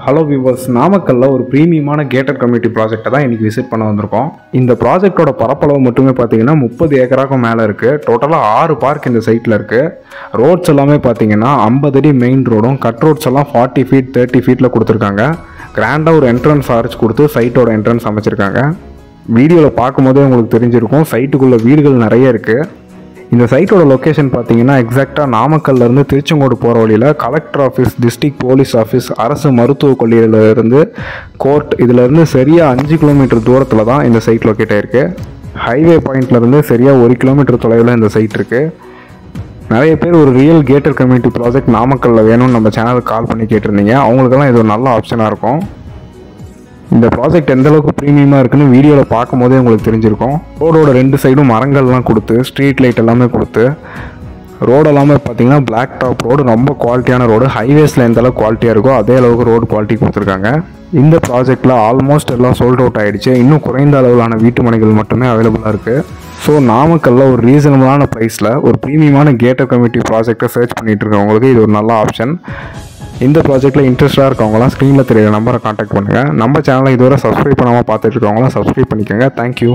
Hello viewers, நாமக்கல்லில் ஒரு ப்ரீமியமான gated community ப்ராஜெக்டை தான் இன்றைக்கி விசிட் பண்ண வந்திருக்கோம். இந்த ப்ராஜெக்டோட பரப்பளவு மட்டுமே பார்த்தீங்கன்னா 30 ஏக்கராக்கும் மேலே இருக்குது. டோட்டலாக 6 பார்க் இந்த சைட்டில் இருக்குது. ரோட்ஸ் எல்லாமே பார்த்தீங்கன்னா 50 அடி மெயின் ரோடும், கட் ரோட்ஸ் எல்லாம் 40 ஃபீட் 30 ஃபீட்டில் கொடுத்துருக்காங்க. கிராண்டாக ஒரு என்ட்ரன்ஸ் ஆர்ச் கொடுத்து சைட்டோட என்ட்ரன்ஸ் அமைச்சிருக்காங்க. வீடியோவில் பார்க்கும்போதே உங்களுக்கு தெரிஞ்சிருக்கும், சைட்டுக்குள்ளே வீடுகள் நிறைய இருக்குது. இந்த சைட்டோட லொக்கேஷன் பார்த்தீங்கன்னா எக்ஸாக்டாக நாமக்கல்லேருந்து திருச்செங்கோடு போகிற வழியில் collector office, district police office, அரசு மருத்துவக் கல்லூரியிலேருந்து கோர்ட், இதிலேருந்து சரியாக 5 கிலோமீட்டர் தூரத்தில் தான் இந்த சைட் லொக்கேட் ஆகிருக்கு. ஹைவே பாயிண்ட்லேருந்து சரியாக 1 கிலோமீட்டர் தொலைவில் இந்த சைட் இருக்குது. நிறைய பேர் ஒரு ரியல் கேட்டட் கம்யூனிட்டி ப்ராஜெக்ட் நாமக்கல்லில் வேணும்னு நம்ம சேனலுக்கு கால் பண்ணி கேட்டிருந்தீங்க. அவங்களுக்கெல்லாம் இது ஒரு நல்ல ஆப்ஷனாக இருக்கும். இந்த ப்ராஜெக்ட் எந்த அளவுக்கு ப்ரீமியமாக இருக்குன்னு வீடியோவில் பார்க்கும்போதே உங்களுக்கு தெரிஞ்சிருக்கும். ரோடோட 2 சைடும் மரங்கள்லாம் கொடுத்து, ஸ்ட்ரீட் லைட் எல்லாமே கொடுத்து, ரோடு எல்லாமே பார்த்தீங்கன்னா பிளாக் டாப் ரோடு, ரொம்ப குவாலிட்டியான ரோடு. ஹைவேஸில் எந்த அளவுக்கு குவாலிட்டியாக இருக்கோ அதே அளவுக்கு ரோடு குவாலிட்டி கொடுத்துருக்காங்க. இந்த ப்ராஜெக்டில் ஆல்மோஸ்ட் எல்லாம் சோல்ட் அவுட் ஆகிடுச்சு. இன்னும் குறைந்த அளவிலான வீட்டு மனைகள் மட்டுமே அவைலபிளாக இருக்குது. ஸோ நாமக்கல்லில் ஒரு ரீசனபிளான ப்ரைஸில் ஒரு ப்ரீமியமான கேட்டட் கம்யூனிட்டி ப்ராஜெக்டை சர்ச் பண்ணிகிட்டு இருக்கவங்களுக்கு இது ஒரு நல்ல ஆப்ஷன். இந்த ப்ராஜெக்ட்டில் இன்ட்ரெஸ்ட்டாக இருக்கவங்களாம் ஸ்க்ரீனில் தெரியுற நம்பரை காண்டாக்ட் பண்ணுங்கள். நம்ம சேனலை இதுவரை சப்ஸ்கிரைப் பண்ணாமல் பார்த்துட்டு இருக்கவங்களாம் சப்ஸ்கிரைப் பண்ணிக்கோங்க. தேங்க்யூ.